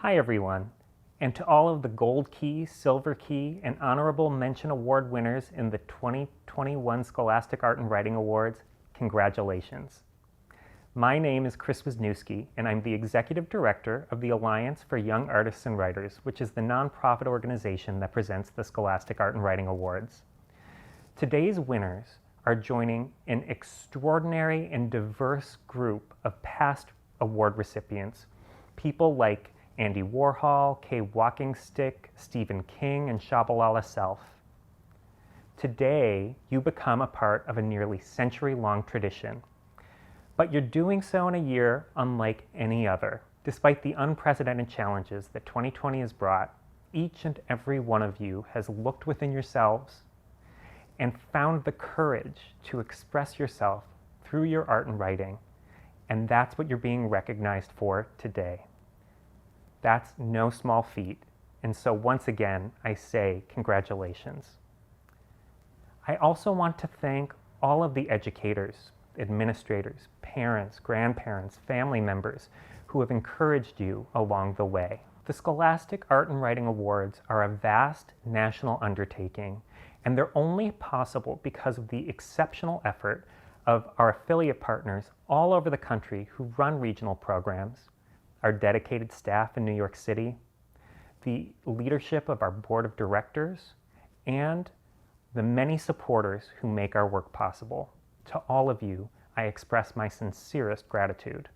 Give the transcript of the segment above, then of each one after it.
Hi everyone, and to all of the Gold Key, Silver Key, and Honorable Mention Award winners in the 2021 Scholastic Art and Writing Awards, congratulations. My name is Chris Wisniewski, and I'm the Executive Director of the Alliance for Young Artists and Writers, which is the nonprofit organization that presents the Scholastic Art and Writing Awards. Today's winners are joining an extraordinary and diverse group of past award recipients, people like Andy Warhol, Kay Walkingstick, Stephen King, and Shabalala Self. Today, you become a part of a nearly century-long tradition. But you're doing so in a year unlike any other. Despite the unprecedented challenges that 2020 has brought, each and every one of you has looked within yourselves and found the courage to express yourself through your art and writing. And that's what you're being recognized for today. That's no small feat. And so once again, I say congratulations. I also want to thank all of the educators, administrators, parents, grandparents, family members who have encouraged you along the way. The Scholastic Art and Writing Awards are a vast national undertaking, and they're only possible because of the exceptional effort of our affiliate partners all over the country who run regional programs, our dedicated staff in New York City, the leadership of our board of directors, and the many supporters who make our work possible. To all of you, I express my sincerest gratitude.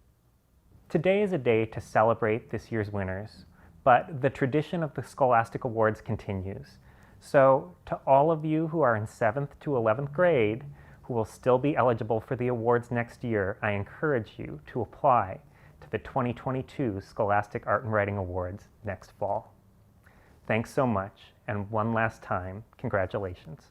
Today is a day to celebrate this year's winners, but the tradition of the Scholastic Awards continues. So to all of you who are in 7th to 11th grade, who will still be eligible for the awards next year, I encourage you to apply to the 2022 Scholastic Art and Writing Awards next fall. Thanks so much, and one last time, congratulations.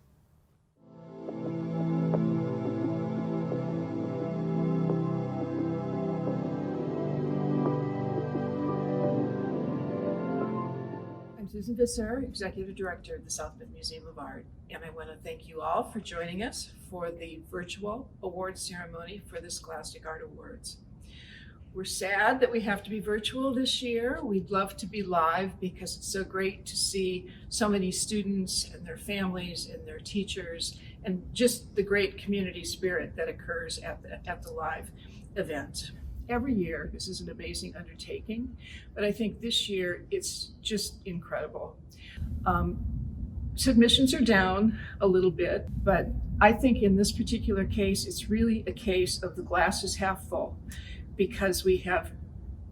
I'm Susan Visser, Executive Director of the South Bend Museum of Art, and I want to thank you all for joining us for the virtual award ceremony for the Scholastic Art Awards. We're sad that we have to be virtual this year. We'd love to be live because it's so great to see so many students and their families and their teachers and just the great community spirit that occurs at the live event. Every year, this is an amazing undertaking, but I think this year it's just incredible. Submissions are down a little bit, but I think in this particular case, it's really a case of the glass is half full, because we have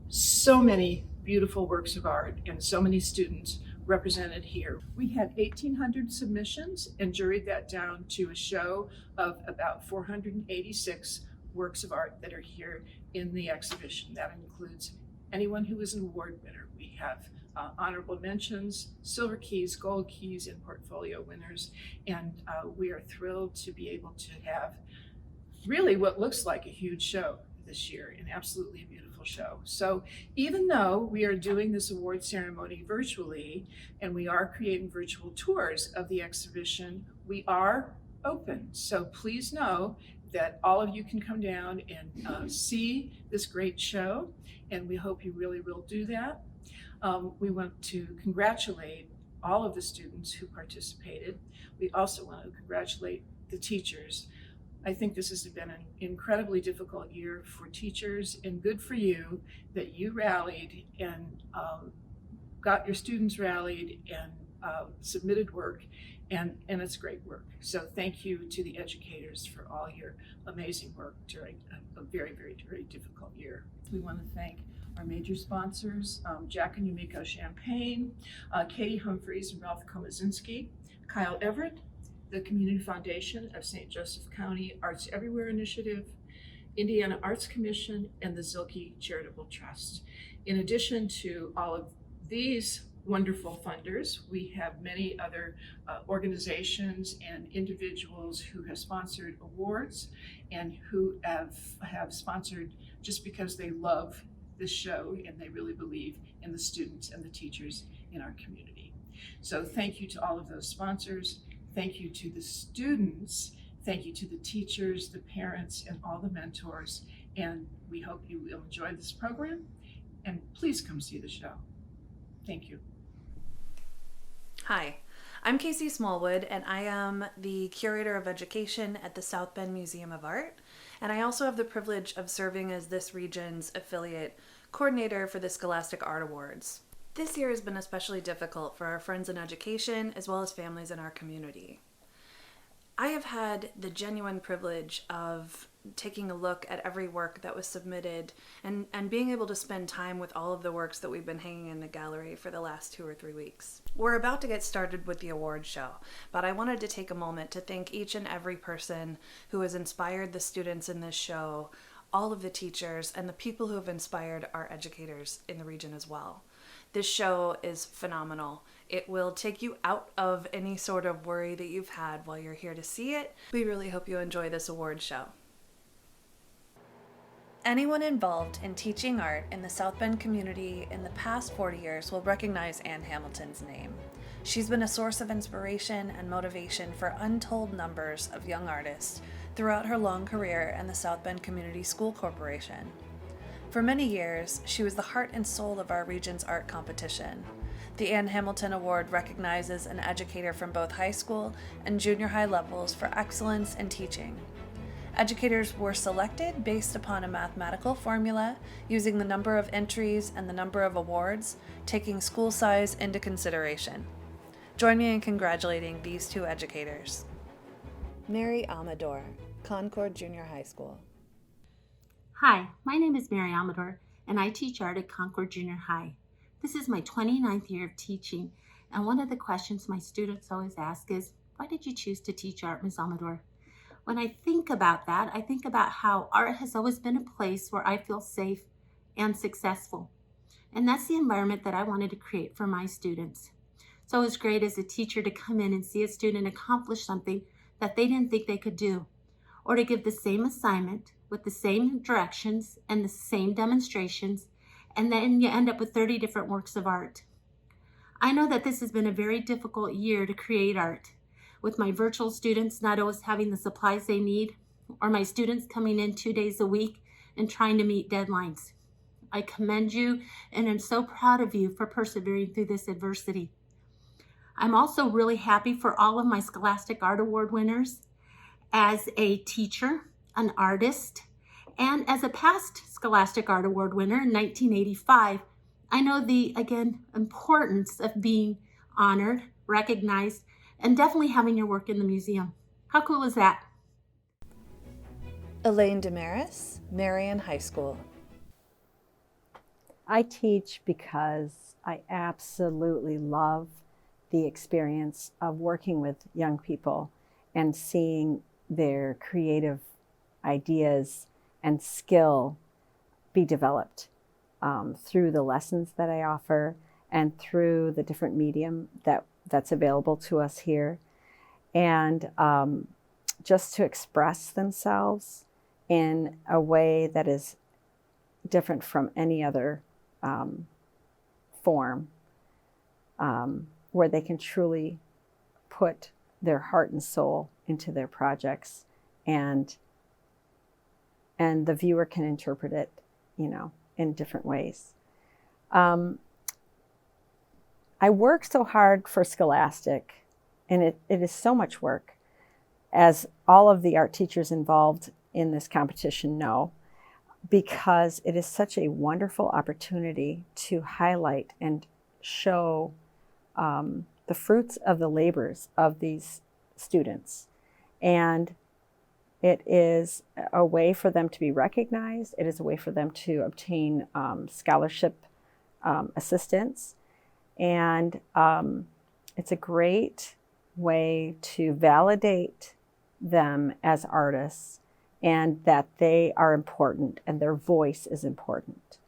so many beautiful works of art and so many students represented here. We had 1,800 submissions and juried that down to a show of about 486 works of art that are here in the exhibition. That includes anyone who is an award winner. We have honorable mentions, silver keys, gold keys, and portfolio winners. And we are thrilled to be able to have really what looks like a huge show this year, an absolutely beautiful show. So even though we are doing this award ceremony virtually and we are creating virtual tours of the exhibition, we are open. So please know that all of you can come down and see this great show, and we hope you really will do that. We want to congratulate all of the students who participated. We also want to congratulate the teachers. I think this has been an incredibly difficult year for teachers, and good for you that you rallied and got your students rallied and submitted work, and it's great work. So thank you to the educators for all your amazing work during a very, very, very difficult year. We want to thank our major sponsors, Jack and Yumiko Champagne, Katie Humphreys and Ralph Komazinski, Kyle Everett, the Community Foundation of St. Joseph County Arts Everywhere Initiative, Indiana Arts Commission, and the Zilke Charitable Trust. In addition to all of these wonderful funders, we have many other organizations and individuals who have sponsored awards and who have sponsored just because they love this show and they really believe in the students and the teachers in our community. So thank you to all of those sponsors. Thank you to the students, thank you to the teachers, the parents, and all the mentors. And we hope you will enjoy this program. And please come see the show. Thank you. Hi, I'm Casey Smallwood, and I am the Curator of Education at the South Bend Museum of Art. And I also have the privilege of serving as this region's affiliate coordinator for the Scholastic Art Awards. This year has been especially difficult for our friends in education as well as families in our community. I have had the genuine privilege of taking a look at every work that was submitted and being able to spend time with all of the works that we've been hanging in the gallery for the last 2 or 3 weeks. We're about to get started with the award show, but I wanted to take a moment to thank each and every person who has inspired the students in this show, all of the teachers, and the people who have inspired our educators in the region as well. This show is phenomenal. It will take you out of any sort of worry that you've had while you're here to see it. We really hope you enjoy this award show. Anyone involved in teaching art in the South Bend community in the past 40 years will recognize Ann Hamilton's name. She's been a source of inspiration and motivation for untold numbers of young artists throughout her long career in the South Bend Community School Corporation. For many years, she was the heart and soul of our region's art competition. The Ann Hamilton Award recognizes an educator from both high school and junior high levels for excellence in teaching. Educators were selected based upon a mathematical formula using the number of entries and the number of awards, taking school size into consideration. Join me in congratulating these two educators. Mary Amador, Concord Junior High School. Hi, my name is Mary Amador, and I teach art at Concord Junior High. This is my 29th year of teaching, and one of the questions my students always ask is, why did you choose to teach art, Ms. Amador? When I think about that, I think about how art has always been a place where I feel safe and successful. And that's the environment that I wanted to create for my students. So it was great as a teacher to come in and see a student accomplish something that they didn't think they could do, or to give the same assignment with the same directions and the same demonstrations, and then you end up with 30 different works of art. I know that this has been a very difficult year to create art, with my virtual students not always having the supplies they need, or my students coming in 2 days a week and trying to meet deadlines. I commend you, and I'm so proud of you for persevering through this adversity. I'm also really happy for all of my Scholastic Art Award winners. As a teacher, an artist, and as a past Scholastic Art Award winner in 1985, I know the, again, importance of being honored, recognized, and definitely having your work in the museum. How cool is that? Elaine Damaris, Marion High School. I teach because I absolutely love the experience of working with young people and seeing their creative ideas and skill be developed through the lessons that I offer and through the different medium that's available to us here. And just to express themselves in a way that is different from any other form, where they can truly put their heart and soul into their projects, and the viewer can interpret it, in different ways. I work so hard for Scholastic, and it is so much work, as all of the art teachers involved in this competition know, because it is such a wonderful opportunity to highlight and show the fruits of the labors of these students. And it is a way for them to be recognized. It is a way for them to obtain scholarship assistance. And it's a great way to validate them as artists, and that they are important and their voice is important.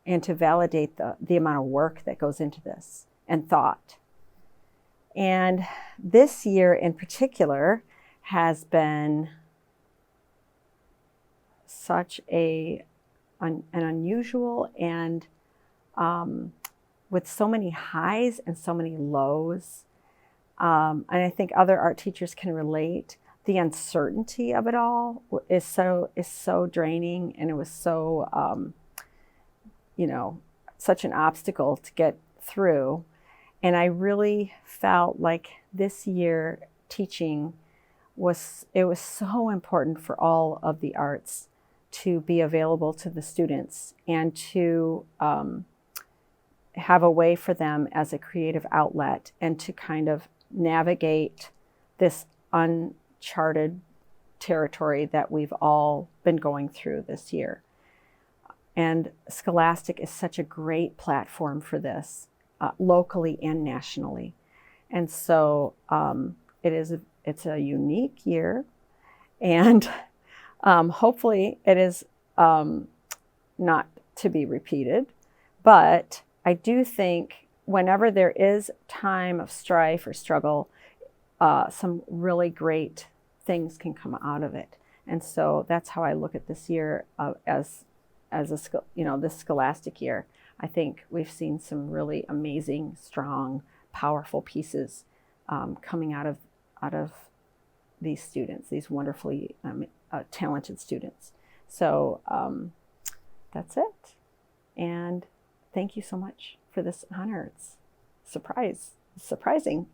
And to validate the amount of work that goes into this and thought. And this year in particular has been such an unusual and with so many highs and so many lows. And I think other art teachers can relate. The uncertainty of it all is so draining, and it was so, such an obstacle to get through. And I really felt like this year teaching was so important for all of the arts to be available to the students and to have a way for them as a creative outlet and to kind of navigate this uncharted territory that we've all been going through this year. And Scholastic is such a great platform for this, locally and nationally. And so it's a unique year, and hopefully it is not to be repeated. But I do think whenever there is time of strife or struggle, some really great things can come out of it. And so that's how I look at this year as this Scholastic year. I think we've seen some really amazing, strong, powerful pieces coming out of these students, these wonderfully talented students. So that's it. And thank you so much for this honor. It's surprising.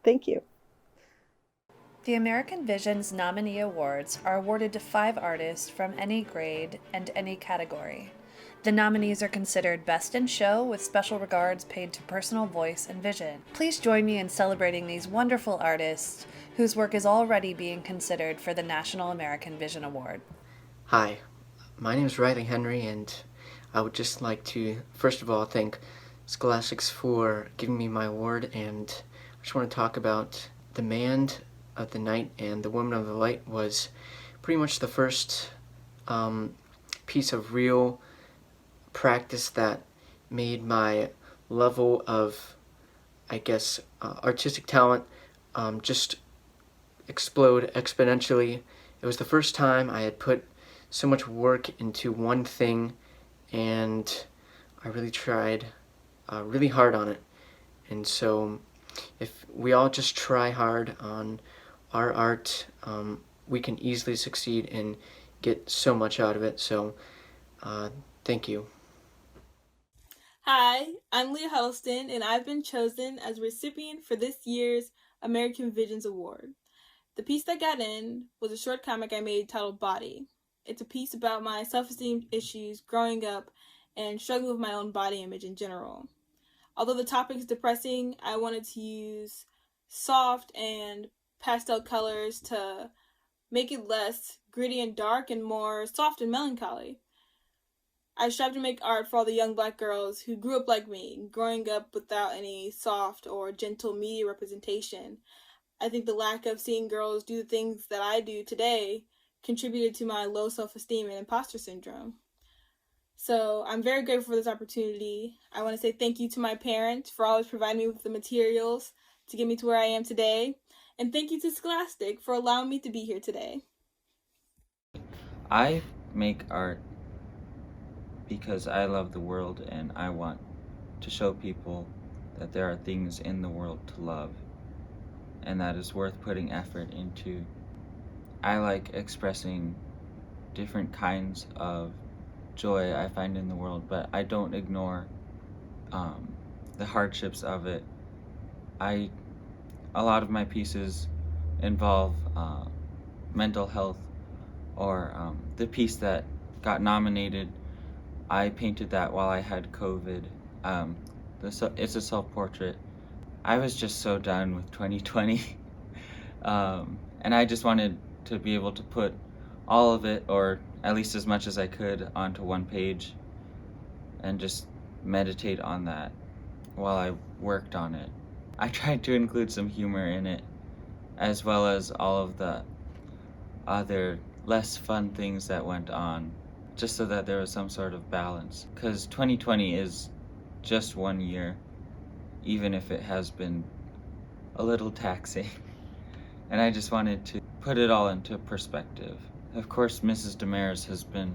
Thank you. The American Vision's nominee awards are awarded to 5 artists from any grade and any category. The nominees are considered best in show, with special regards paid to personal voice and vision. Please join me in celebrating these wonderful artists whose work is already being considered for the National American Vision Award. Hi, my name is Riley Henry, and I would just like to, first of all, thank Scholastics for giving me my award, and I just want to talk about the man of the night and the woman of the light was pretty much the first piece of real practice that made my level of, I guess, artistic talent just explode exponentially. It was the first time I had put so much work into one thing, and I really tried really hard on it. And so if we all just try hard on our art, we can easily succeed and get so much out of it. So thank you. Hi, I'm Leah Huddleston, and I've been chosen as a recipient for this year's American Visions Award. The piece that got in was a short comic I made titled Body. It's a piece about my self-esteem issues growing up and struggling with my own body image in general. Although the topic is depressing, I wanted to use soft and pastel colors to make it less gritty and dark and more soft and melancholy. I strive to make art for all the young Black girls who grew up like me, growing up without any soft or gentle media representation. I think the lack of seeing girls do the things that I do today contributed to my low self-esteem and imposter syndrome. So I'm very grateful for this opportunity. I want to say thank you to my parents for always providing me with the materials to get me to where I am today. And thank you to Scholastic for allowing me to be here today. I make art because I love the world and I want to show people that there are things in the world to love and that is worth putting effort into. I like expressing different kinds of joy I find in the world, but I don't ignore the hardships of it. A lot of my pieces involve mental health, or the piece that got nominated, I painted that while I had COVID. It's a self-portrait. I was just so done with 2020, and I just wanted to be able to put all of it, or at least as much as I could, onto one page and just meditate on that while I worked on it. I tried to include some humor in it, as well as all of the other less fun things that went on, just so that there was some sort of balance. Because 2020 is just one year, even if it has been a little taxing. And I just wanted to put it all into perspective. Of course, Mrs. Damaris has been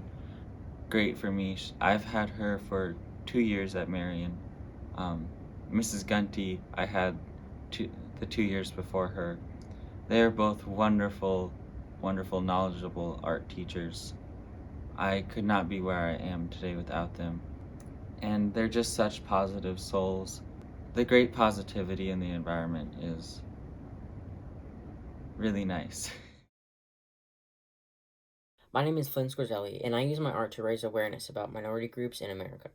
great for me. I've had her for 2 years at Marion. Mrs. Gunty, I had the 2 years before her. They are both wonderful, wonderful, knowledgeable art teachers. I could not be where I am today without them. and they're just such positive souls. The great positivity in the environment is really nice. My name is Flynn Scorzelli, and I use my art to raise awareness about minority groups in America.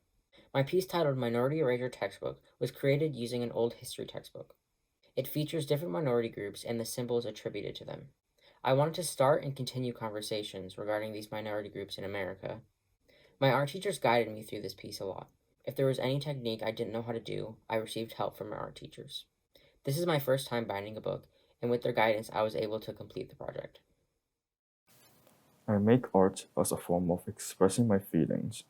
My piece titled Minority Erasure Textbook was created using an old history textbook. It features different minority groups and the symbols attributed to them. I wanted to start and continue conversations regarding these minority groups in America. My art teachers guided me through this piece a lot. If there was any technique I didn't know how to do, I received help from my art teachers. This is my first time binding a book, and with their guidance, I was able to complete the project. I make art as a form of expressing my feelings,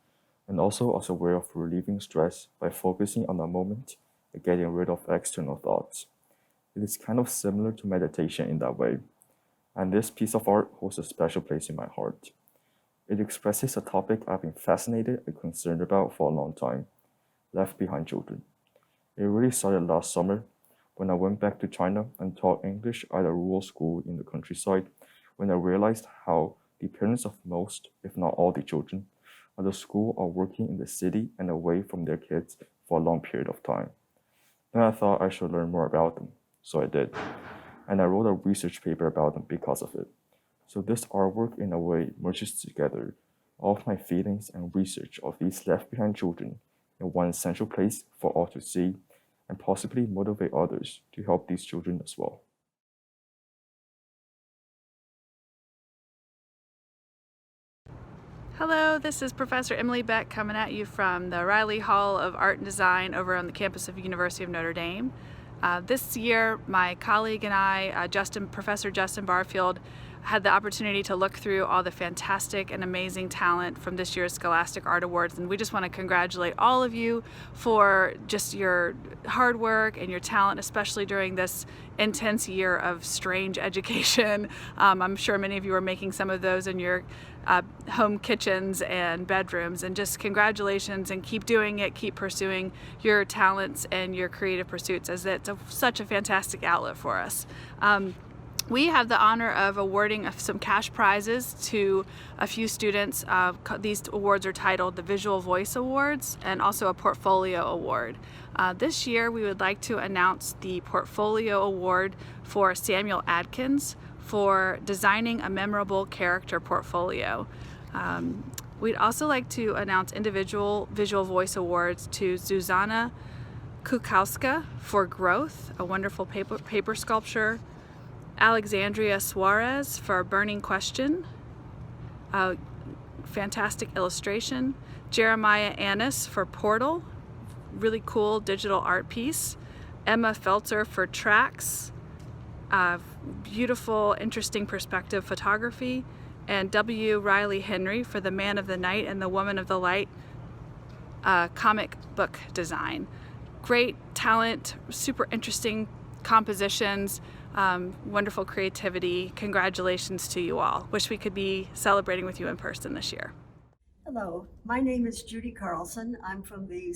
and also as a way of relieving stress by focusing on the moment and getting rid of external thoughts. It is kind of similar to meditation in that way, and this piece of art holds a special place in my heart. It expresses a topic I've been fascinated and concerned about for a long time: left behind children. It really started last summer when I went back to China and taught English at a rural school in the countryside, when I realized how the parents of most, if not all, the children at the school are working in the city and away from their kids for a long period of time. Then I thought I should learn more about them, so I did. And I wrote a research paper about them because of it. So this artwork in a way merges together all of my feelings and research of these left behind children in one central place for all to see and possibly motivate others to help these children as well. Hello, this is Professor Emily Beck coming at you from the Riley Hall of Art and Design over on the campus of University of Notre Dame. This year, my colleague and I, Professor Justin Barfield, had the opportunity to look through all the fantastic and amazing talent from this year's Scholastic Art Awards, and we just want to congratulate all of you for just your hard work and your talent, especially during this intense year of strange education. I'm sure many of you are making some of those in your home kitchens and bedrooms, and just congratulations, and keep doing it, keep pursuing your talents and your creative pursuits, as it's such a fantastic outlet for us. We have the honor of awarding some cash prizes to a few students. These awards are titled the Visual Voice Awards and also a Portfolio Award. This year we would like to announce the Portfolio Award for Samuel Adkins for designing a memorable character portfolio. We'd also like to announce individual Visual Voice Awards to Zuzana Kukowska for Growth, a wonderful paper sculpture, Alexandria Suarez for Burning Question, a fantastic illustration, Jeremiah Annis for Portal, really cool digital art piece, Emma Felter for Tracks, beautiful, interesting perspective photography, and W. Riley Henry for The Man of the Night and the Woman of the Light comic book design. Great talent, super interesting compositions, wonderful creativity. Congratulations to you all. Wish we could be celebrating with you in person this year. Hello, my name is Judy Carlson. I'm from the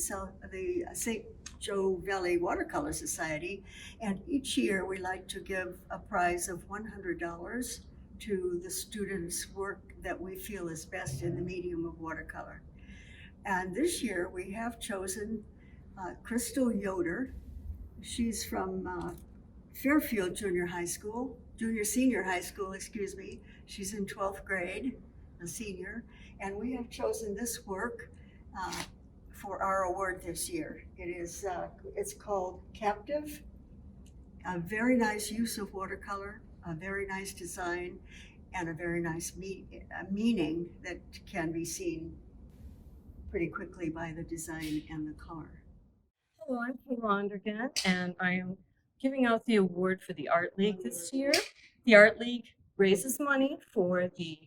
St. Joe Valley Watercolor Society, and each year we like to give a prize of $100 to the students' work that we feel is best in the medium of watercolor. And this year we have chosen Crystal Yoder. She's from Fairfield Senior High School. She's in 12th grade, a senior, and we have chosen this work for our award this year. It's called Captive. A very nice use of watercolor, a very nice design, and a very nice meaning that can be seen pretty quickly by the design and the color. Hello, I'm Kay Londergan, and I am giving out the award for the Art League this year. The Art League raises money for the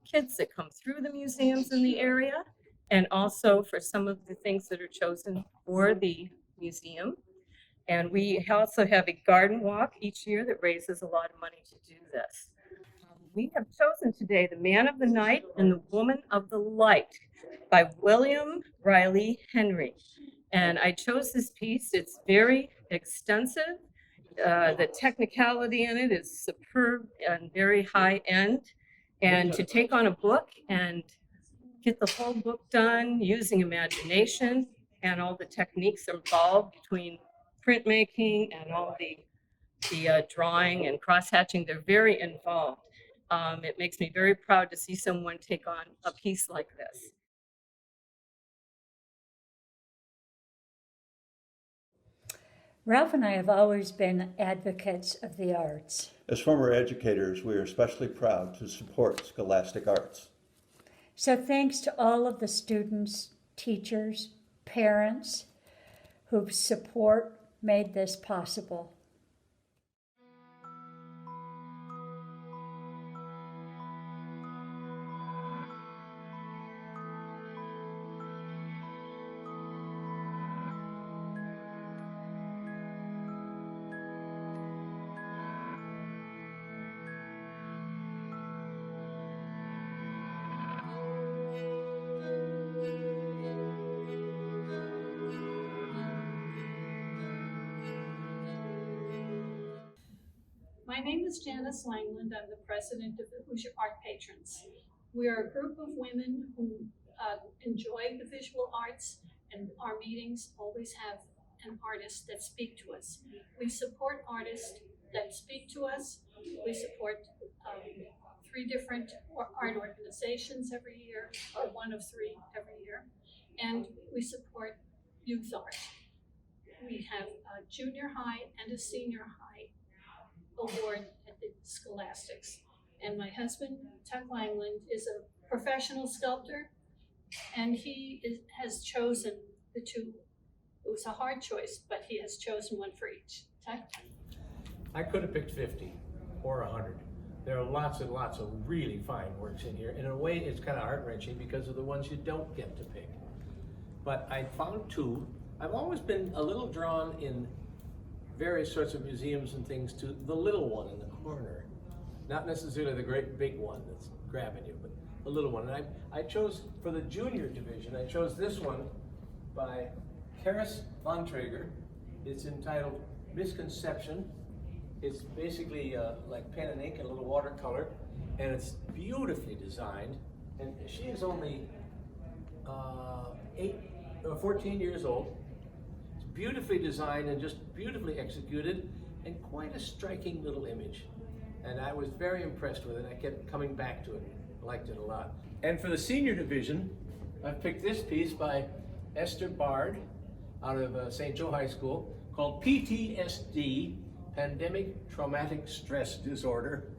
kids that come through the museums in the area, and also for some of the things that are chosen for the museum. And we also have a garden walk each year that raises a lot of money to do this. We have chosen today The Man of the Night and the Woman of the Light by William Riley Henry. And I chose this piece. It's very extensive. The technicality in it is superb and very high end. And to take on a book and get the whole book done using imagination and all the techniques involved between printmaking and all the drawing and cross-hatching. They're very involved. It makes me very proud to see someone take on a piece like this. Ralph and I have always been advocates of the arts. As former educators, we are especially proud to support Scholastic Arts. So thanks to all of the students, teachers, parents whose support made this possible. My name is Janice Langland. I'm the president of the Hoosier Art Patrons. We are a group of women who enjoy the visual arts, and our meetings always have an artist that speak to us. We support artists that speak to us. We support 3 different art organizations every year, or one of 3 every year, and we support youth art. We have a junior high and a senior high award at the Scholastics. And my husband, Tuck Langland, is a professional sculptor, and he has chosen the 2. It was a hard choice, but he has chosen one for each. Tuck? I could have picked 50 or 100. There are lots and lots of really fine works in here. And in a way, it's kind of heart-wrenching because of the ones you don't get to pick. But I found 2. I've always been a little drawn in various sorts of museums and things to the little one in the corner. Not necessarily the great big one that's grabbing you, but the little one. And I chose, for the junior division, I chose this one by Karis von Traeger. It's entitled Misconception. It's basically like pen and ink and a little watercolor, and it's beautifully designed. And she is only 14 years old. Beautifully designed and just beautifully executed, and quite a striking little image. And I was very impressed with it. I kept coming back to it. I liked it a lot. And for the senior division, I picked this piece by Esther Bard out of St. Joe High School called PTSD, Pandemic Traumatic Stress Disorder.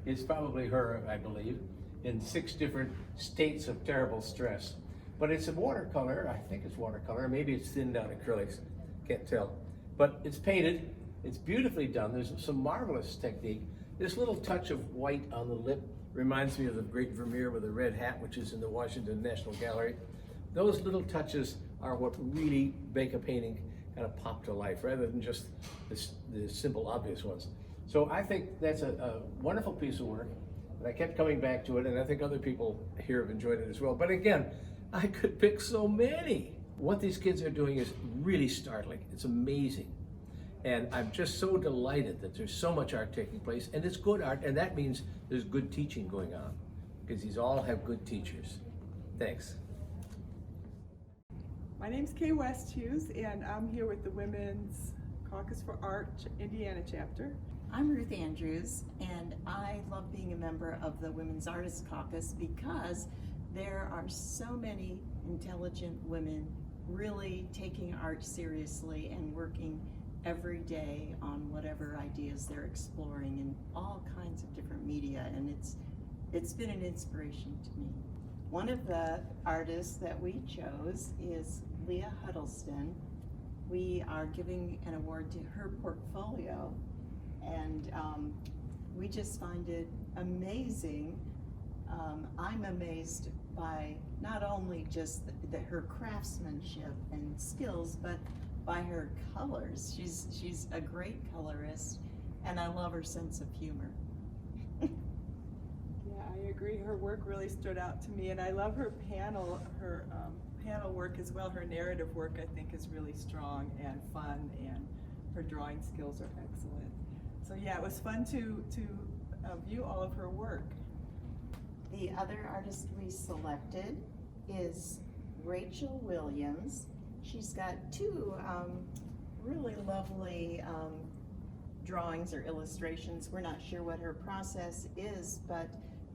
It's probably her, I believe, in 6 different states of terrible stress. But it's a watercolor, I think it's watercolor, maybe it's thinned down acrylics, can't tell. But it's painted, it's beautifully done, there's some marvelous technique. This little touch of white on the lip reminds me of the great Vermeer with a red hat, which is in the Washington National Gallery. Those little touches are what really make a painting kind of pop to life, rather than just the simple, obvious ones. So I think that's a wonderful piece of work, and I kept coming back to it, and I think other people here have enjoyed it as well. But again, I could pick so many. What these kids are doing is really startling. It's amazing. And I'm just so delighted that there's so much art taking place, and it's good art, and that means there's good teaching going on, because these all have good teachers. Thanks. My name's Kay West Hughes, and I'm here with the Women's Caucus for Art Indiana chapter. I'm Ruth Andrews, and I love being a member of the Women's Artists Caucus because there are so many intelligent women really taking art seriously and working every day on whatever ideas they're exploring in all kinds of different media, and it's been an inspiration to me. One of the artists that we chose is Leah Huddleston. We are giving an award to her portfolio, and we just find it amazing. I'm amazed by not only just her craftsmanship and skills, but by her colors. She's a great colorist, and I love her sense of humor. Yeah, I agree. Her work really stood out to me, and I love her panel work as well. Her narrative work, I think, is really strong and fun, and her drawing skills are excellent. So yeah, it was fun to view all of her work. The other artist we selected is Rachel Williams. She's got two really lovely drawings or illustrations. We're not sure what her process is, but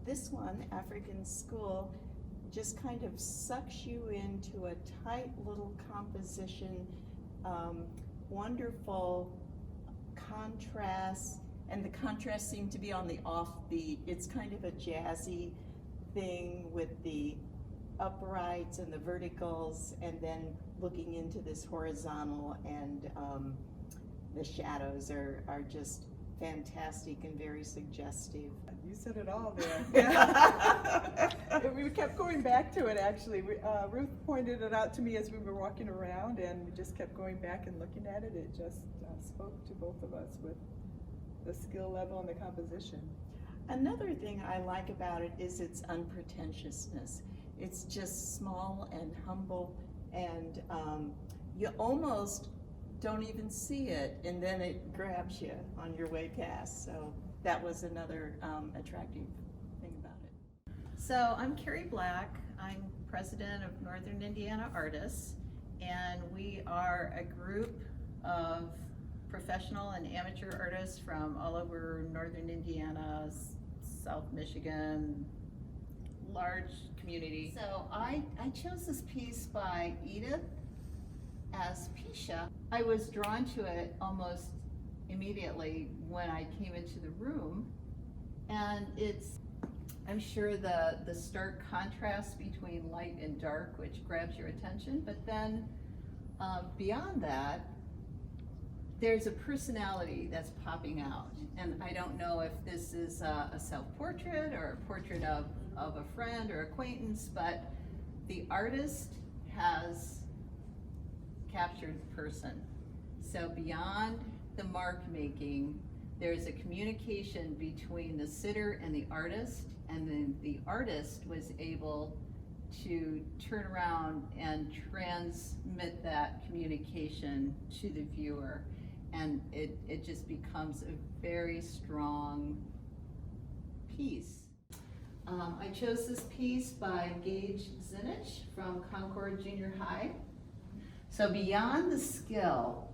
this one, African School, just kind of sucks you into a tight little composition, wonderful contrasts, and the contrasts seem to be on the offbeat. It's kind of a jazzy thing with the uprights and the verticals, and then looking into this horizontal, and the shadows are just fantastic and very suggestive. You said it all there. Yeah. We kept going back to it, actually. Ruth pointed it out to me as we were walking around, and we just kept going back and looking at it. It just spoke to both of us with the skill level and the composition. Another thing I like about it is its unpretentiousness. It's just small and humble, and you almost don't even see it, and then it grabs you on your way past. So that was another attractive thing about it. So I'm Carrie Black. I'm president of Northern Indiana Artists, and we are a group of professional and amateur artists from all over Northern Indiana, South Michigan, large community. So I chose this piece by Edith Aspisha. I was drawn to it almost immediately when I came into the room, and I'm sure the stark contrast between light and dark, which grabs your attention, but then beyond that, there's a personality that's popping out. And I don't know if this is a self-portrait or a portrait of a friend or acquaintance, but the artist has captured the person. So beyond the mark making, there's a communication between the sitter and the artist, and then the artist was able to turn around and transmit that communication to the viewer. And it just becomes a very strong piece. I chose this piece by Gage Zinich from Concord Junior High. So beyond the skill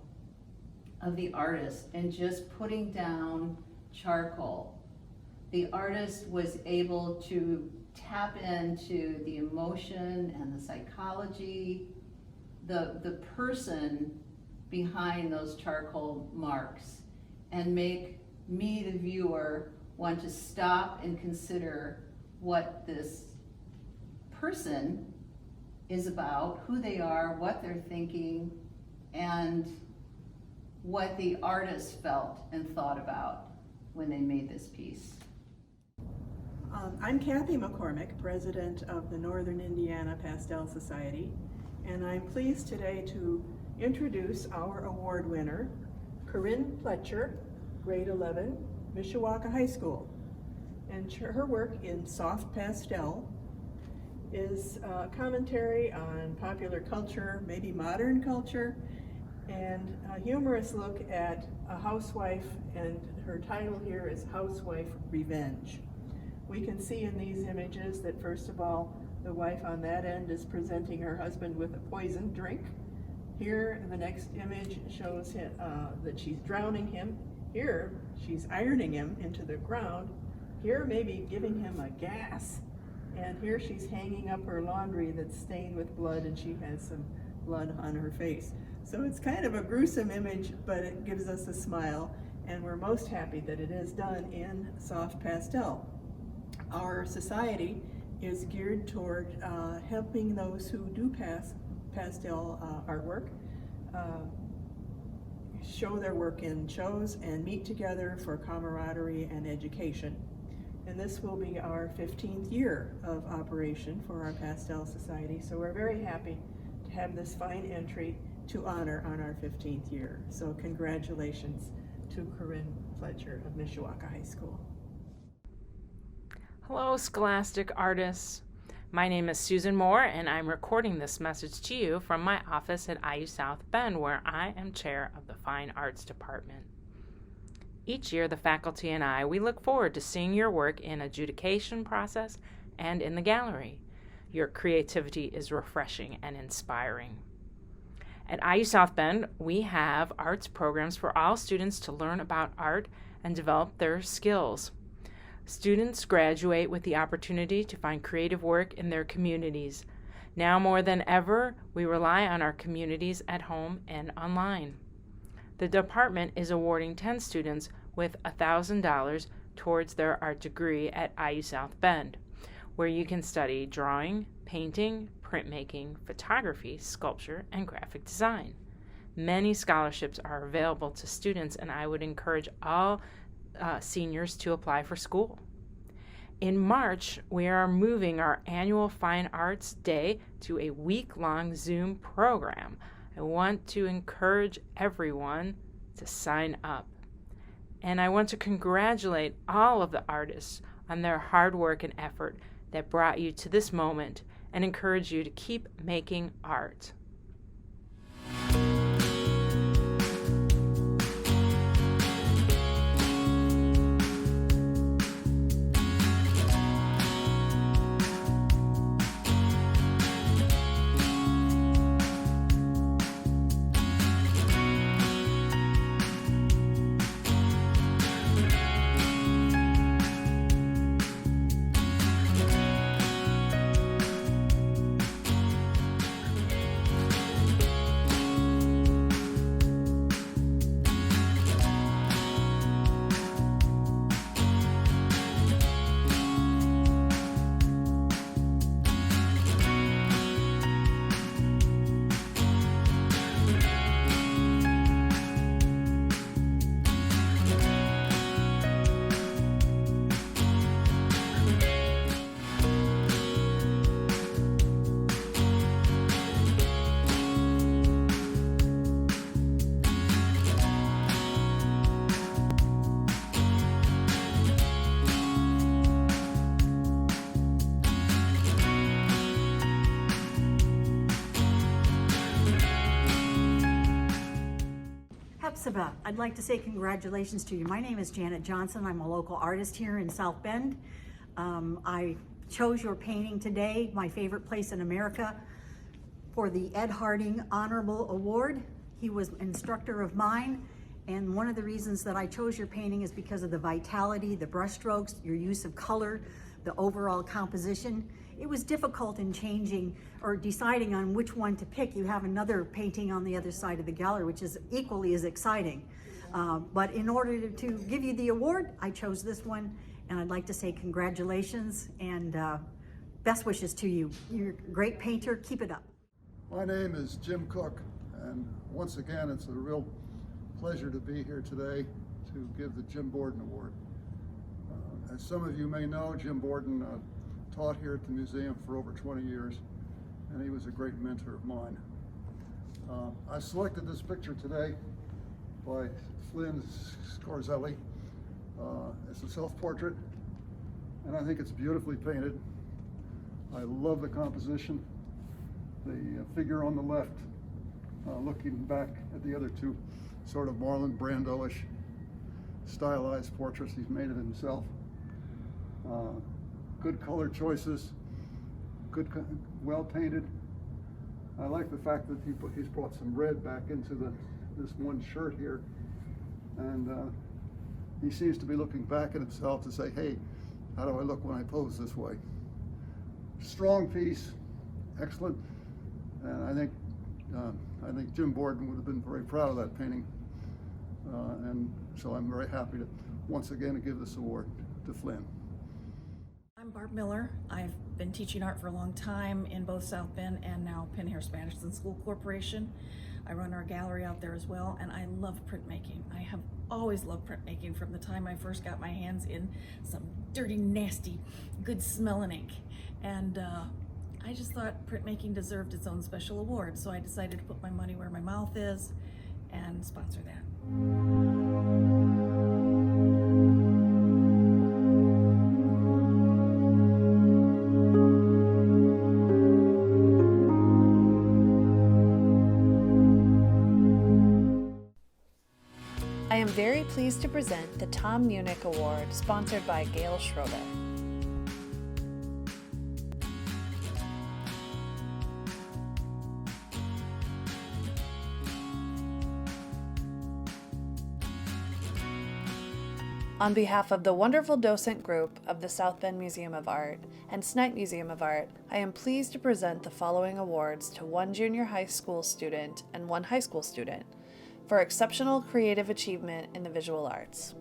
of the artist and just putting down charcoal, the artist was able to tap into the emotion and the psychology, the person behind those charcoal marks, and make me, the viewer, want to stop and consider what this person is about, who they are, what they're thinking, and what the artist felt and thought about when they made this piece. I'm Kathy McCormick, president of the Northern Indiana Pastel Society, and I'm pleased today to introduce our award winner, Corinne Fletcher, grade 11, Mishawaka High School. And her work in soft pastel is a commentary on popular culture, maybe modern culture, and a humorous look at a housewife, and her title here is Housewife Revenge. We can see in these images that, first of all, the wife on that end is presenting her husband with a poisoned drink. Here, the next image shows him, that she's drowning him. Here, she's ironing him into the ground. Here, maybe giving him a gas. And here she's hanging up her laundry that's stained with blood, and she has some blood on her face. So it's kind of a gruesome image, but it gives us a smile, and we're most happy that it is done in soft pastel. Our society is geared toward helping those who do pastel artwork show their work in shows and meet together for camaraderie and education. And this will be our 15th year of operation for our Pastel Society, so we're very happy to have this fine entry to honor on our 15th year. So congratulations to Corinne Fletcher of Mishawaka High School. Hello, Scholastic artists. My name is Susan Moore, and I'm recording this message to you from my office at IU South Bend, where I am chair of the Fine Arts Department. Each year, the faculty and I, we look forward to seeing your work in adjudication process and in the gallery. Your creativity is refreshing and inspiring. At IU South Bend, we have arts programs for all students to learn about art and develop their skills. Students graduate with the opportunity to find creative work in their communities. Now more than ever, we rely on our communities at home and online. The department is awarding 10 students with $1,000 towards their art degree at IU South Bend, where you can study drawing, painting, printmaking, photography, sculpture, and graphic design. Many scholarships are available to students, and I would encourage all seniors to apply for school. In March, we are moving our annual Fine Arts Day to a week-long Zoom program. I want to encourage everyone to sign up. And I want to congratulate all of the artists on their hard work and effort that brought you to this moment, and encourage you to keep making art. Hepzibah, I'd like to say congratulations to you. My name is Janet Johnson. I'm a local artist here in South Bend. I chose your painting today, my favorite place in America, for the Ed Harding Honorable Award. He was an instructor of mine, and one of the reasons that I chose your painting is because of the vitality, the brushstrokes, your use of color, the overall composition. It was difficult in changing or deciding on which one to pick. You have another painting on the other side of the gallery, which is equally as exciting. But in order to give you the award, I chose this one, and I'd like to say congratulations and best wishes to you. You're a great painter, keep it up. My name is Jim Cook, and once again, it's a real pleasure to be here today to give the Jim Borden Award. As some of you may know, Jim Borden taught here at the museum for over 20 years, and he was a great mentor of mine. I selected this picture today by Flynn Scorzelli. It's a self-portrait, and I think it's beautifully painted. I love the composition. The figure on the left, looking back at the other two, sort of Marlon Brando-ish stylized portraits he's made of himself. Good color choices, well painted. I like the fact that he's brought some red back into this one shirt here, and he seems to be looking back at himself to say, hey, how do I look when I pose this way? Strong piece, excellent, and I think Jim Borden would have been very proud of that painting, and so I'm very happy to once again give this award to Flynn. I'm Barb Miller. I've been teaching art for a long time in both South Bend and now Penn Hair Spanish and School Corporation. I run our gallery out there as well, and I love printmaking. I have always loved printmaking from the time I first got my hands in some dirty, nasty, good smelling ink. And I just thought printmaking deserved its own special award, so I decided to put my money where my mouth is and sponsor that. I am very pleased to present the Tom Munich Award, sponsored by Gail Schroeder. On behalf of the wonderful docent group of the South Bend Museum of Art and Snipe Museum of Art, I am pleased to present the following awards to one junior high school student and one high school student for exceptional creative achievement in the visual arts.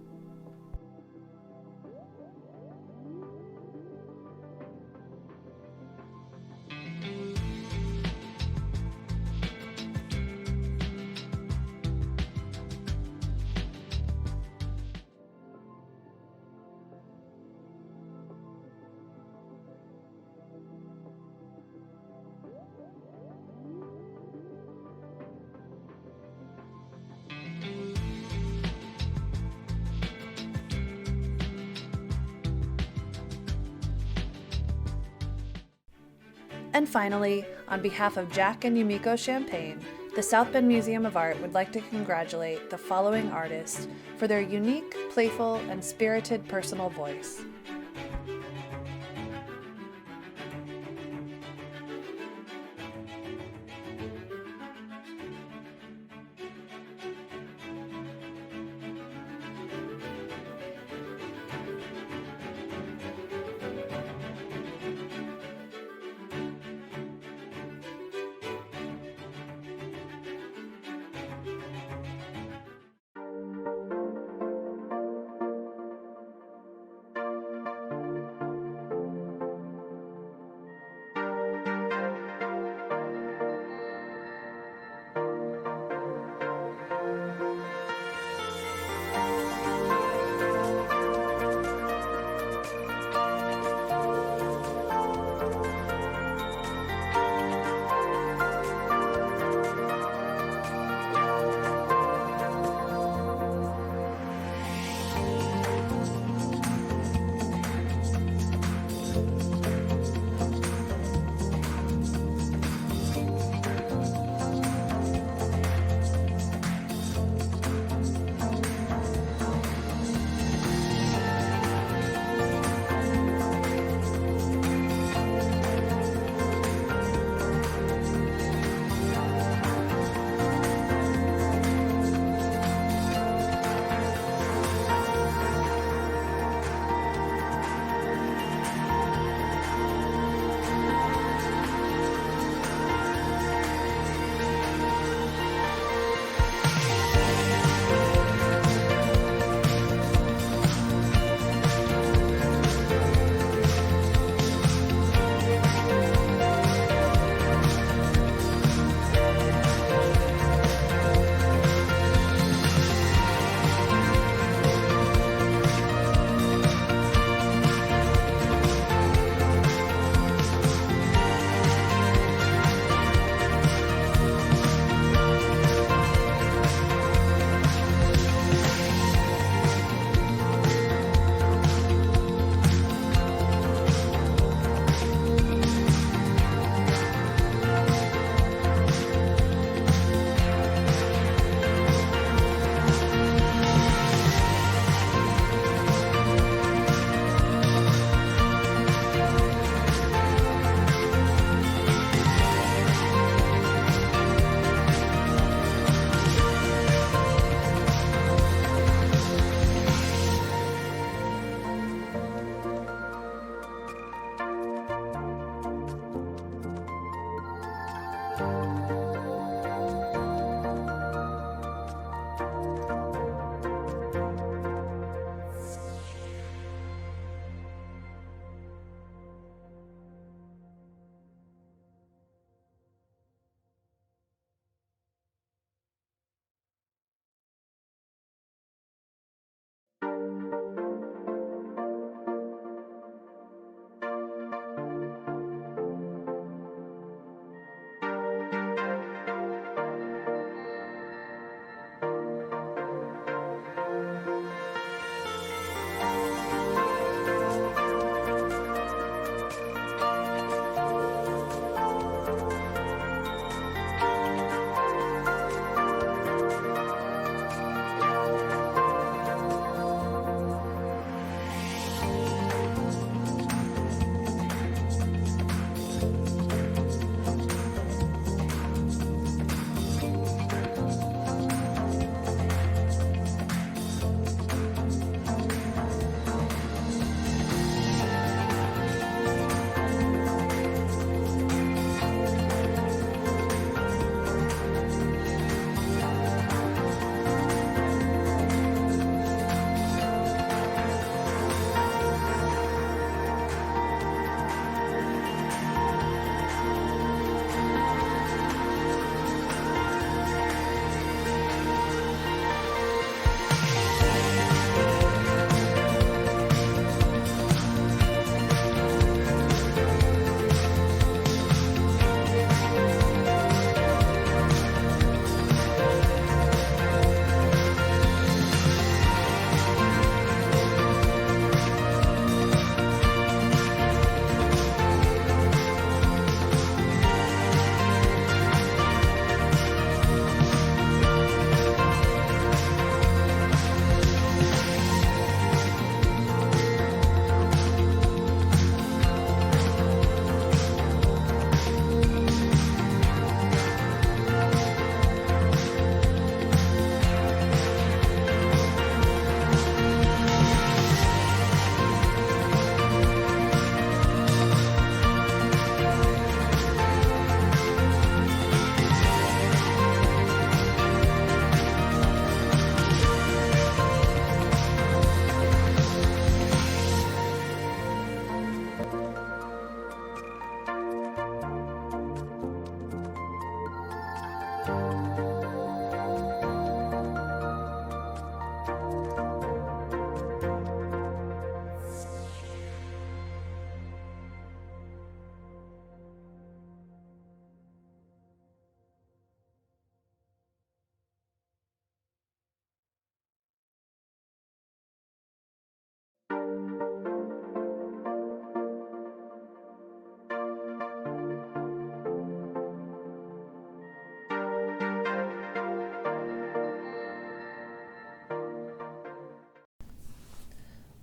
And finally, on behalf of Jack and Yumiko Champagne, the South Bend Museum of Art would like to congratulate the following artists for their unique, playful, and spirited personal voice.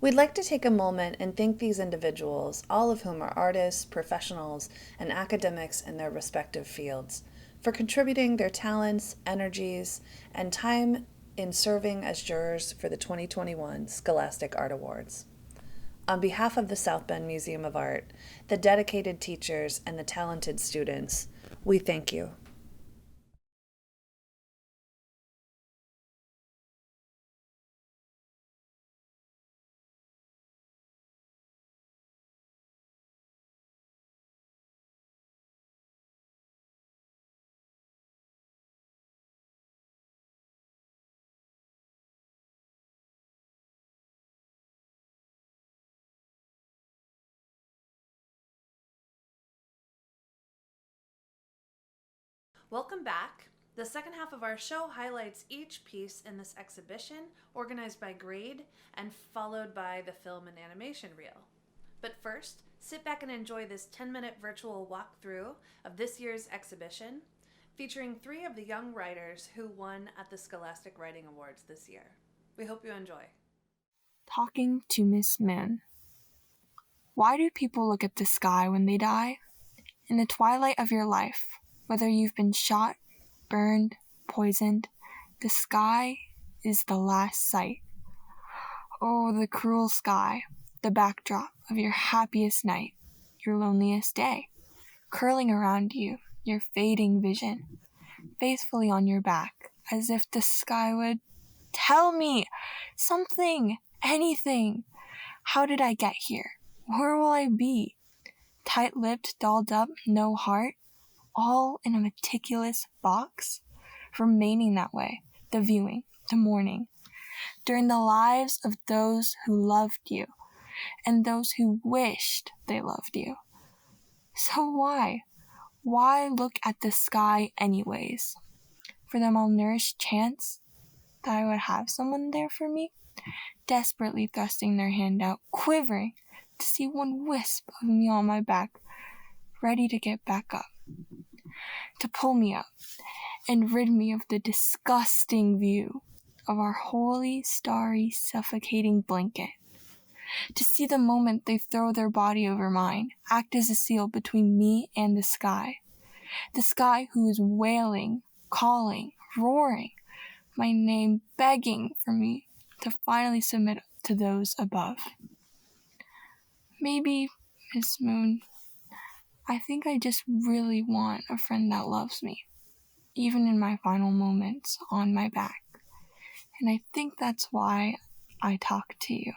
We'd like to take a moment and thank these individuals, all of whom are artists, professionals, and academics in their respective fields, for contributing their talents, energies, and time in serving as jurors for the 2021 Scholastic Art Awards. On behalf of the South Bend Museum of Art, the dedicated teachers, and the talented students, we thank you. Welcome back. The second half of our show highlights each piece in this exhibition, organized by grade and followed by the film and animation reel. But first, sit back and enjoy this 10-minute virtual walkthrough of this year's exhibition, featuring 3 of the young writers who won at the Scholastic Writing Awards this year. We hope you enjoy. Talking to Miss Moon. Why do people look at the sky when they die? In the twilight of your life, whether you've been shot, burned, poisoned, the sky is the last sight. Oh, the cruel sky, the backdrop of your happiest night, your loneliest day, curling around you, your fading vision, faithfully on your back, as if the sky would tell me something, anything. How did I get here? Where will I be? Tight-lipped, dolled up, no heart, all in a meticulous box, remaining that way, the viewing, the mourning, during the lives of those who loved you and those who wished they loved you. So why? Why look at the sky anyways? For the malnourished chance that I would have someone there for me, desperately thrusting their hand out, quivering to see one wisp of me on my back, ready to get back up, to pull me up and rid me of the disgusting view of our holy, starry, suffocating blanket. To see the moment they throw their body over mine, act as a seal between me and the sky who is wailing, calling, roaring, my name begging for me to finally submit to those above. Maybe, Miss Moon, I think I just really want a friend that loves me, even in my final moments on my back. And I think that's why I talk to you.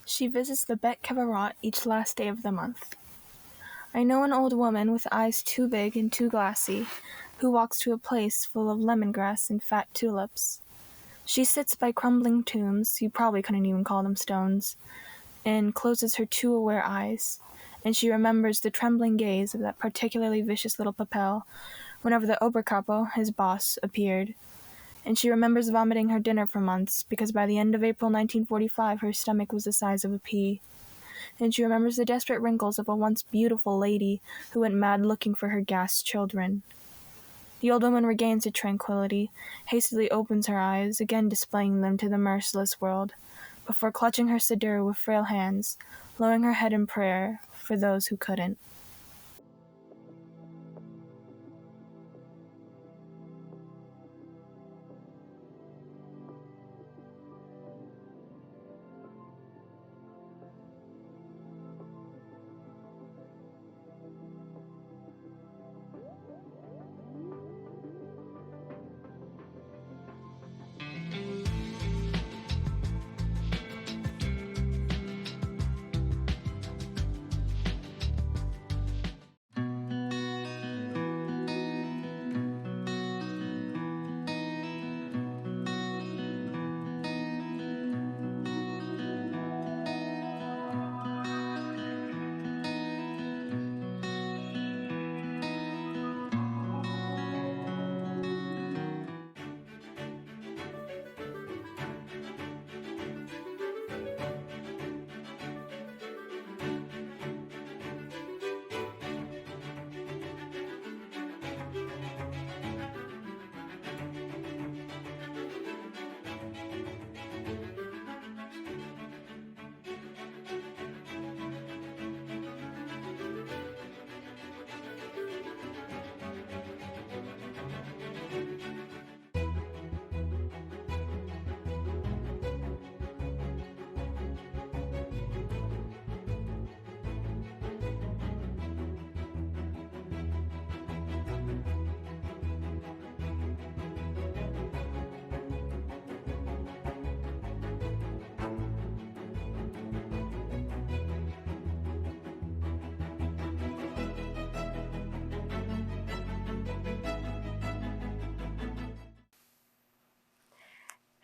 She visits the Bête Cabaret each last day of the month. I know an old woman with eyes too big and too glassy, who walks to a place full of lemongrass and fat tulips. She sits by crumbling tombs, you probably couldn't even call them stones, and closes her too aware eyes, and she remembers the trembling gaze of that particularly vicious little Papel whenever the Oberkapo, his boss, appeared. And she remembers vomiting her dinner for months because by the end of April 1945 her stomach was the size of a pea. And she remembers the desperate wrinkles of a once beautiful lady who went mad looking for her gassed children. The old woman regains her tranquility, hastily opens her eyes, again displaying them to the merciless world, before clutching her siddur with frail hands, lowering her head in prayer for those who couldn't.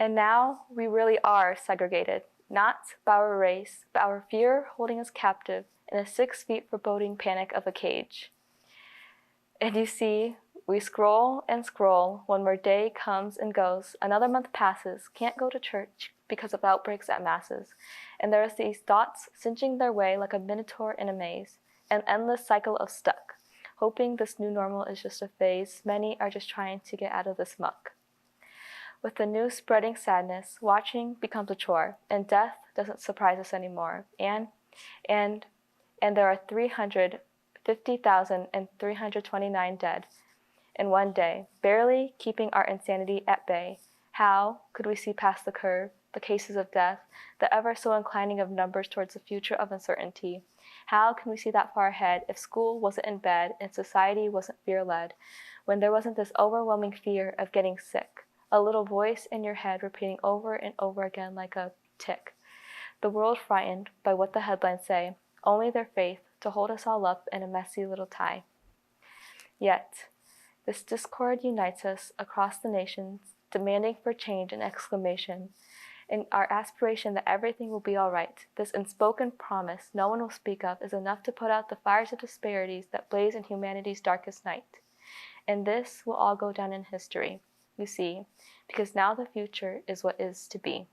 And now we really are segregated, not by our race, but our fear holding us captive in a 6 feet foreboding panic of a cage. And you see, we scroll and scroll. One more day comes and goes. Another month passes. Can't go to church because of outbreaks at masses. And there are these thoughts cinching their way like a minotaur in a maze. An endless cycle of stuck. Hoping this new normal is just a phase. Many are just trying to get out of this muck. With the new spreading sadness, watching becomes a chore. And death doesn't surprise us anymore. And there are 350,329 dead in one day, barely keeping our insanity at bay. How could we see past the curve, the cases of death, the ever so inclining of numbers towards the future of uncertainty? How can we see that far ahead if school wasn't in bed and society wasn't fear-led, when there wasn't this overwhelming fear of getting sick, a little voice in your head repeating over and over again like a tick? The world frightened by what the headlines say, only their faith to hold us all up in a messy little tie. Yet, this discord unites us across the nations, demanding for change and exclamation, and our aspiration that everything will be all right. This unspoken promise no one will speak of is enough to put out the fires of disparities that blaze in humanity's darkest night. And this will all go down in history, you see, because now the future is what is to be.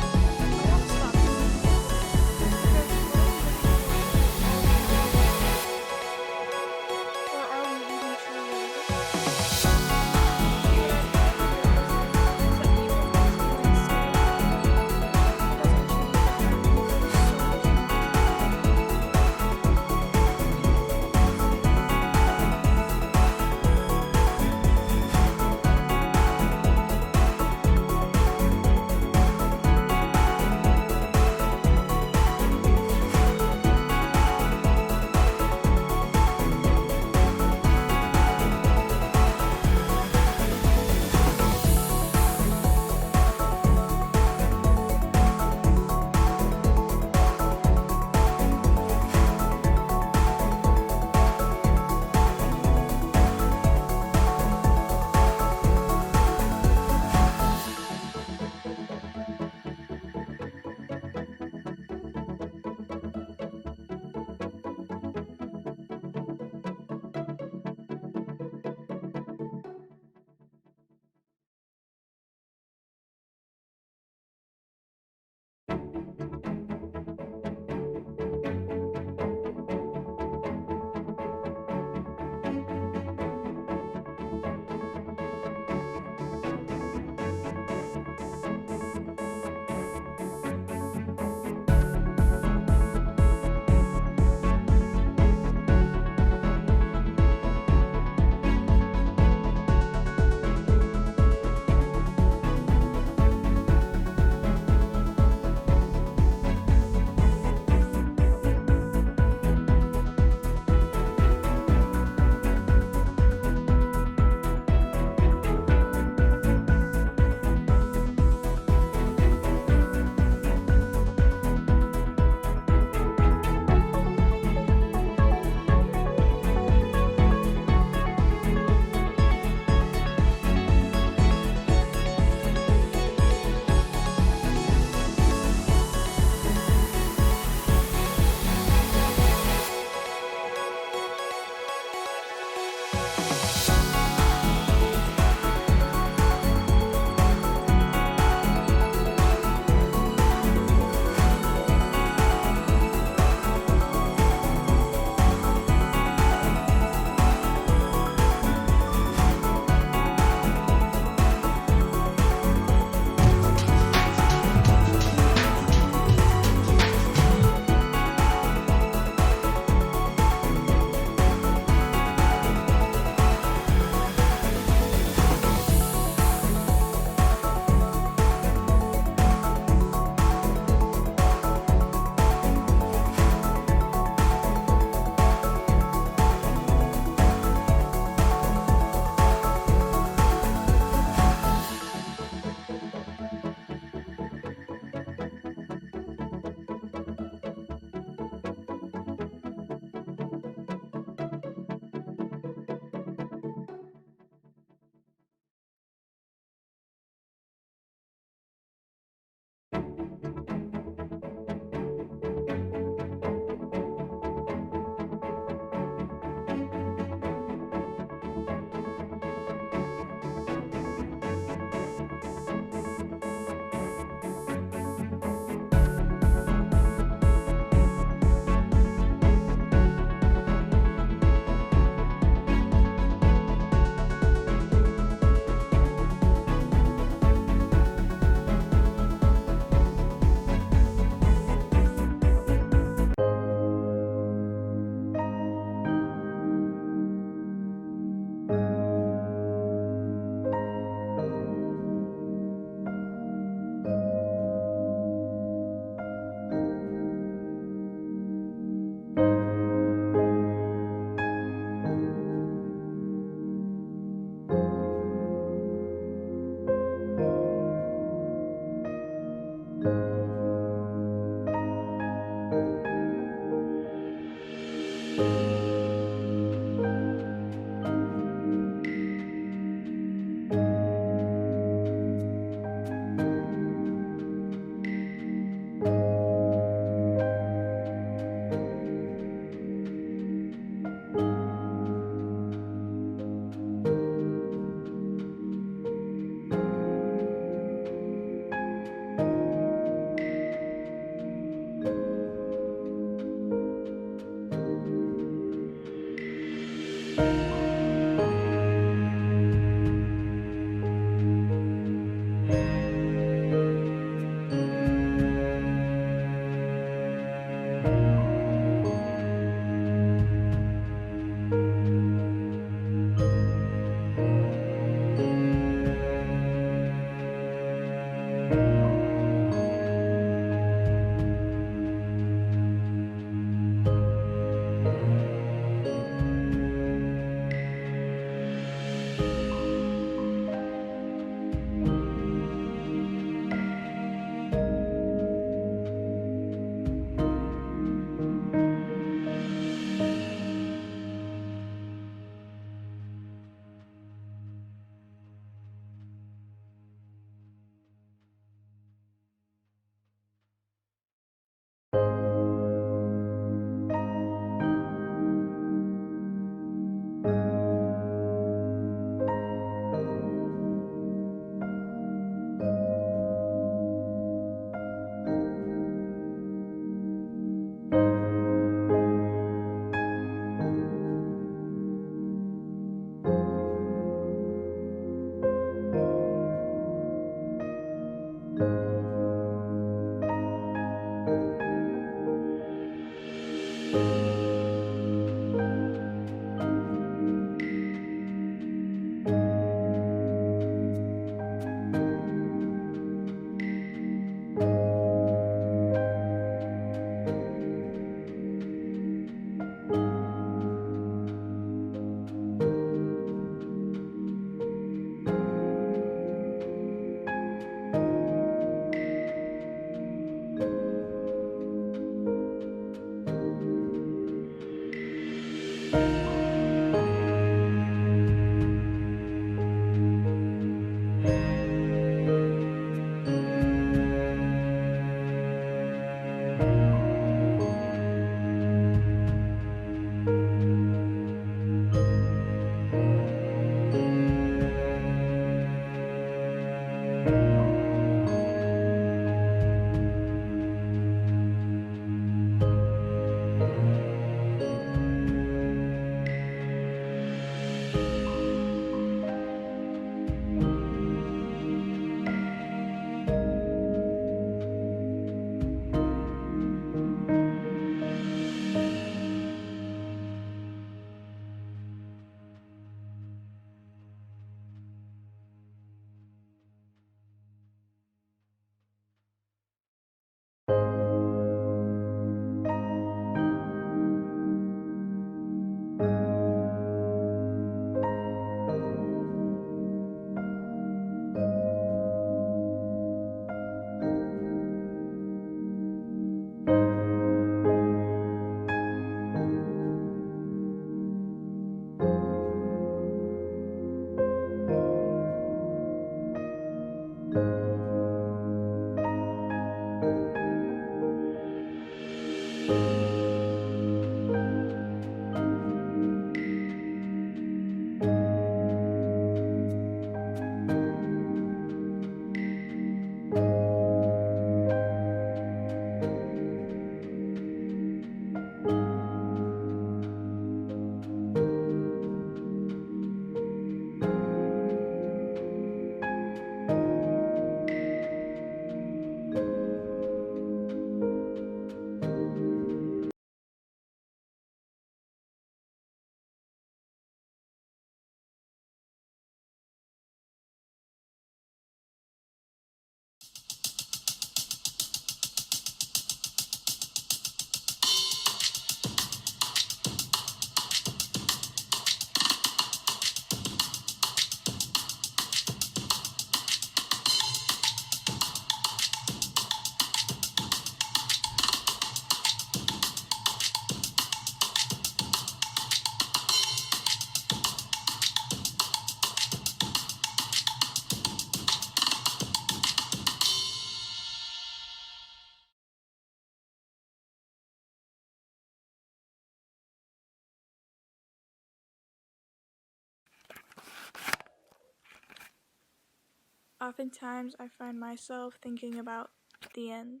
Oftentimes, I find myself thinking about the end.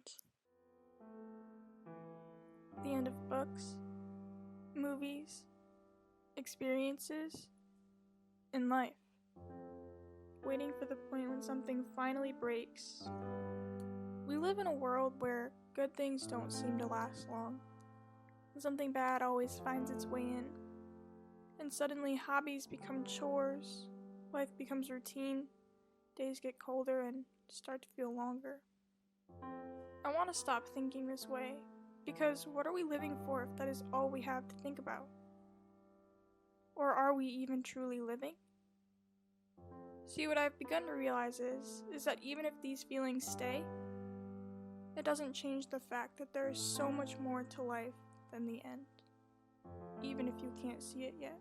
The end of books, movies, experiences, and life. Waiting for the point when something finally breaks. We live in a world where good things don't seem to last long, and something bad always finds its way in. And suddenly hobbies become chores, life becomes routine, days get colder and start to feel longer. I want to stop thinking this way, because what are we living for if that is all we have to think about? Or are we even truly living? See, what I've begun to realize is that even if these feelings stay, it doesn't change the fact that there is so much more to life than the end, even if you can't see it yet.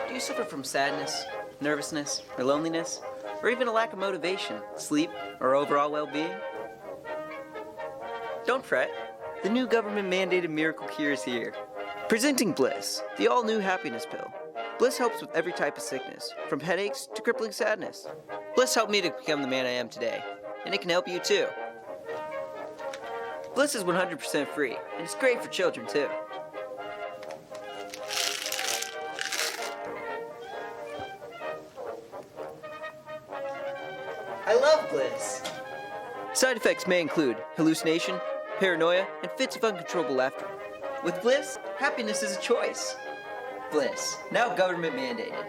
Do you suffer from sadness, nervousness, or loneliness, or even a lack of motivation, sleep, or overall well-being? Don't fret. The new government-mandated miracle cure is here. Presenting Bliss, the all-new happiness pill. Bliss helps with every type of sickness, from headaches to crippling sadness. Bliss helped me to become the man I am today, and it can help you too. Bliss is 100% free, and it's great for children too. I love Bliss! Side effects may include hallucination, paranoia, and fits of uncontrollable laughter. With Bliss, happiness is a choice. Bliss, now government mandated.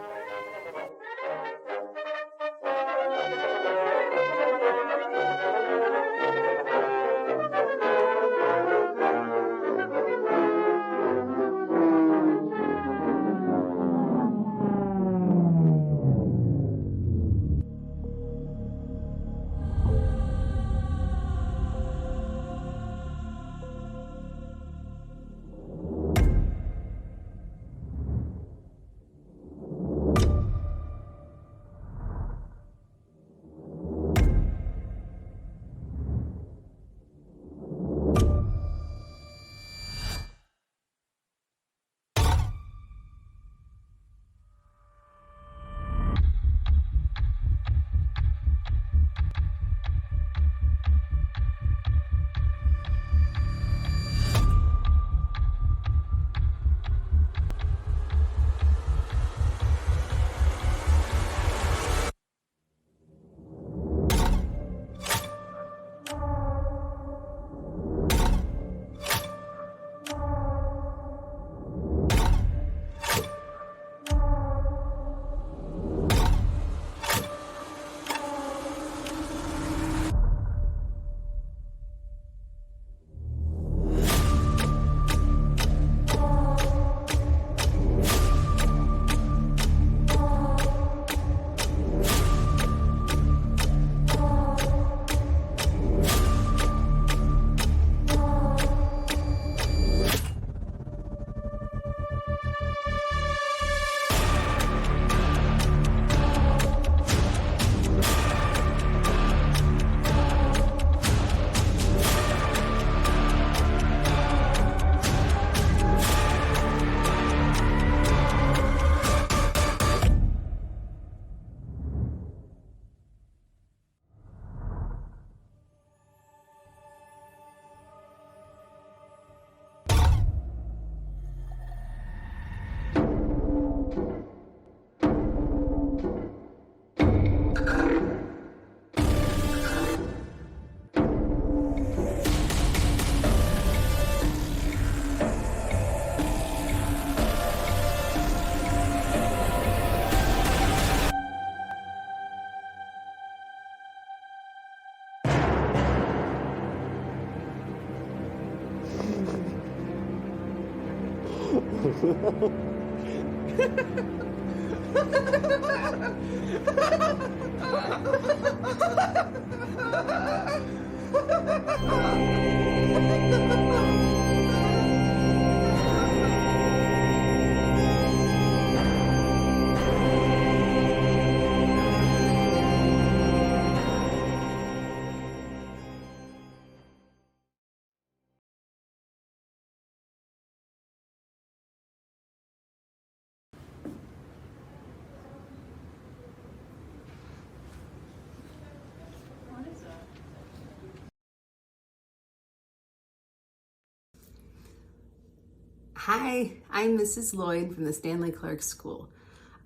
Hi, I'm Mrs. Lloyd from the Stanley Clark School.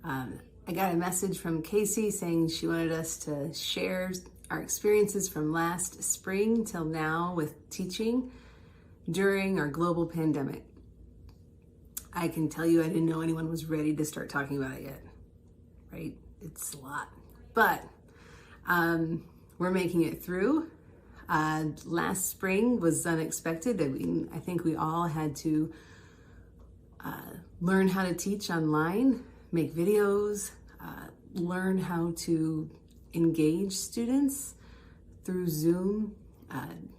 I got a message from Casey saying she wanted us to share our experiences from last spring till now with teaching during our global pandemic. I can tell you I didn't know anyone was ready to start talking about it yet, right? It's a lot, but we're making it through. Last spring was unexpected. I think we all had to learn how to teach online, make videos, learn how to engage students through Zoom,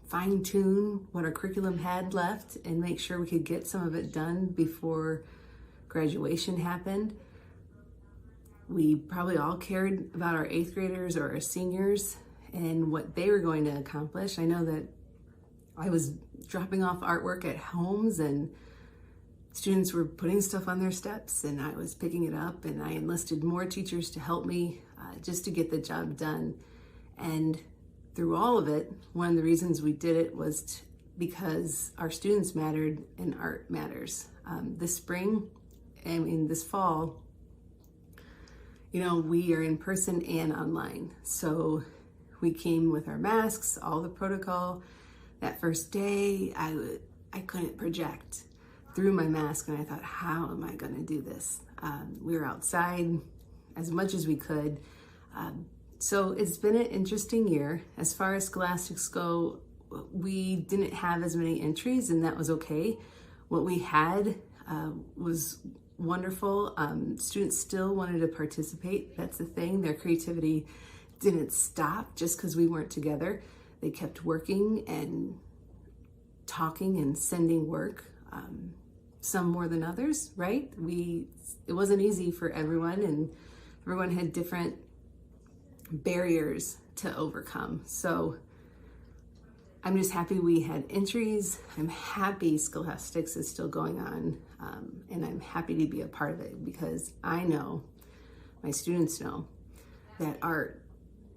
fine-tune what our curriculum had left and make sure we could get some of it done before graduation happened. We probably all cared about our 8th graders or our seniors and what they were going to accomplish. I know that I was dropping off artwork at homes and students were putting stuff on their steps and I was picking it up, and I enlisted more teachers to help me just to get the job done. And through all of it, one of the reasons we did it was because our students mattered and art matters. This spring, this fall, we are in person and online. So we came with our masks, all the protocol. That first day, I couldn't project through my mask, and I thought, how am I going to do this? We were outside as much as we could. So it's been an interesting year. As far as Scholastics go, we didn't have as many entries, and that was okay. What we had was wonderful. Students still wanted to participate. That's the thing. Their creativity didn't stop just because we weren't together. They kept working and talking and sending work. Some more than others, right? It wasn't easy for everyone, and everyone had different barriers to overcome. So I'm just happy we had entries. I'm happy Scholastics is still going on, and I'm happy to be a part of it because I know, my students know, that art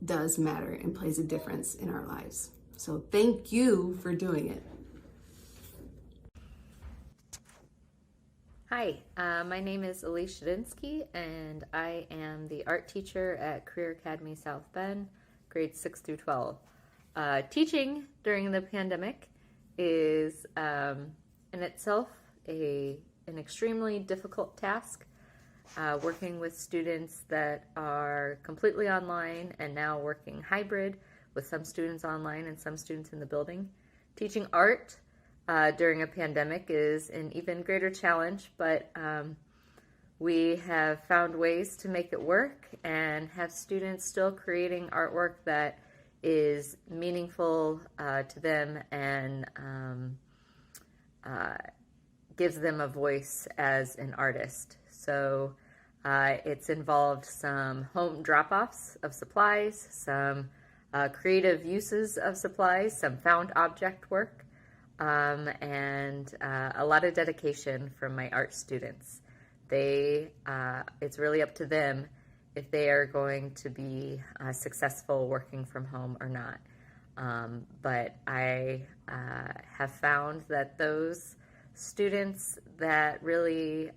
does matter and plays a difference in our lives. So thank you for doing it. Hi, my name is Elise Shadinsky, and I am the art teacher at Career Academy South Bend, grades 6 through 12. Teaching during the pandemic is in itself an extremely difficult task. Working with students that are completely online and now working hybrid with some students online and some students in the building. Teaching art during a pandemic is an even greater challenge, but we have found ways to make it work and have students still creating artwork that is meaningful to them and gives them a voice as an artist. So it's involved some home drop-offs of supplies, some creative uses of supplies, some found object work, and a lot of dedication from my art students. It's really up to them if they are going to be successful working from home or not. But I have found that those students that really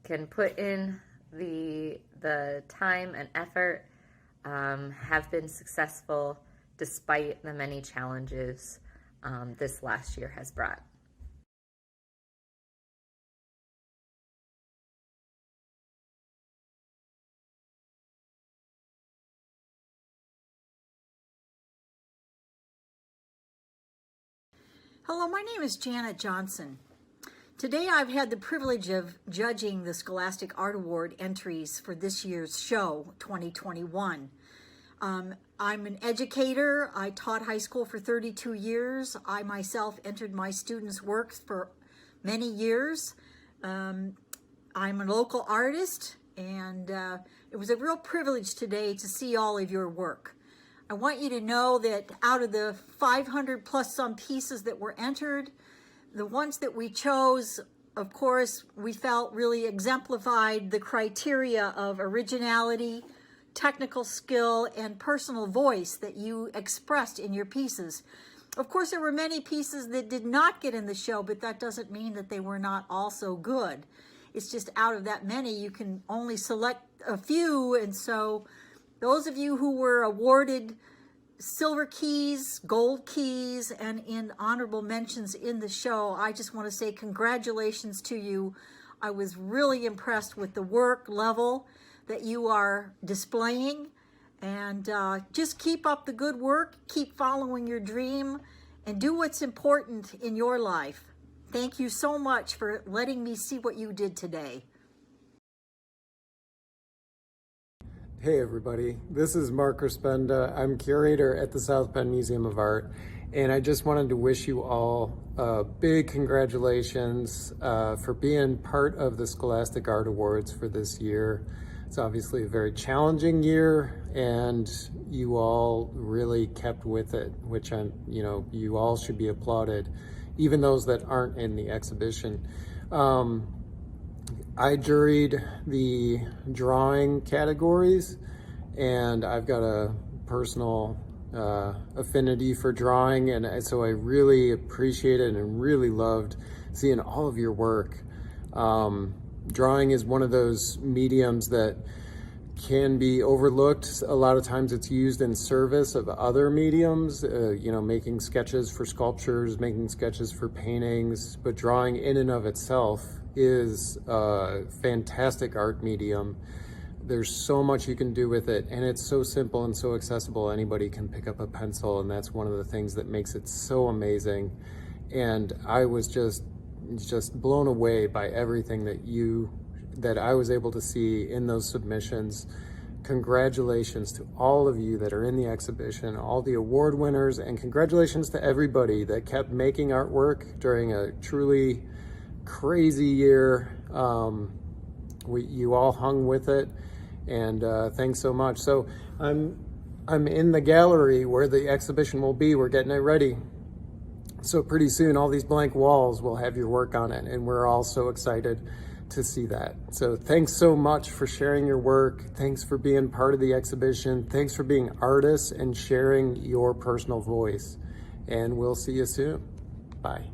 can put in the time and effort have been successful despite the many challenges this last year has brought. Hello, my name is Janet Johnson. Today I've had the privilege of judging the Scholastic Art Award entries for this year's show, 2021. I'm an educator. I taught high school for 32 years. I myself entered my students' works for many years. I'm a local artist, and it was a real privilege today to see all of your work. I want you to know that out of the 500 plus some pieces that were entered, the ones that we chose, of course, we felt really exemplified the criteria of originality, technical skill, and personal voice that you expressed in your pieces. Of course, there were many pieces that did not get in the show, but that doesn't mean that they were not also good. It's just out of that many, you can only select a few, and so those of you who were awarded silver keys, gold keys, and in honorable mentions in the show, I just want to say congratulations to you. I was really impressed with the work level that you are displaying, and just keep up the good work, keep following your dream, and do what's important in your life. Thank you so much for letting me see what you did today. Hey everybody, this is Mark Rispenda. I'm curator at the South Bend Museum of Art, and I just wanted to wish you all a big congratulations for being part of the Scholastic Art Awards for this year. It's obviously a very challenging year, and you all really kept with it, which you all should be applauded, even those that aren't in the exhibition. I juried the drawing categories, and I've got a personal affinity for drawing, and so I really appreciate it and really loved seeing all of your work. Drawing is one of those mediums that can be overlooked. A lot of times it's used in service of other mediums, making sketches for sculptures, making sketches for paintings, but drawing in and of itself is a fantastic art medium. There's so much you can do with it, and it's so simple and so accessible. Anybody can pick up a pencil, and that's one of the things that makes it so amazing. And I was just blown away by everything that I was able to see in those submissions. Congratulations to all of you that are in the exhibition, all the award winners, and congratulations to everybody that kept making artwork during a truly crazy year. You all hung with it, and thanks so much. So I'm in the gallery where the exhibition will be. We're getting it ready. So pretty soon all these blank walls will have your work on it, and we're all so excited to see that. So thanks so much for sharing your work. Thanks for being part of the exhibition. Thanks for being artists and sharing your personal voice. And we'll see you soon. Bye.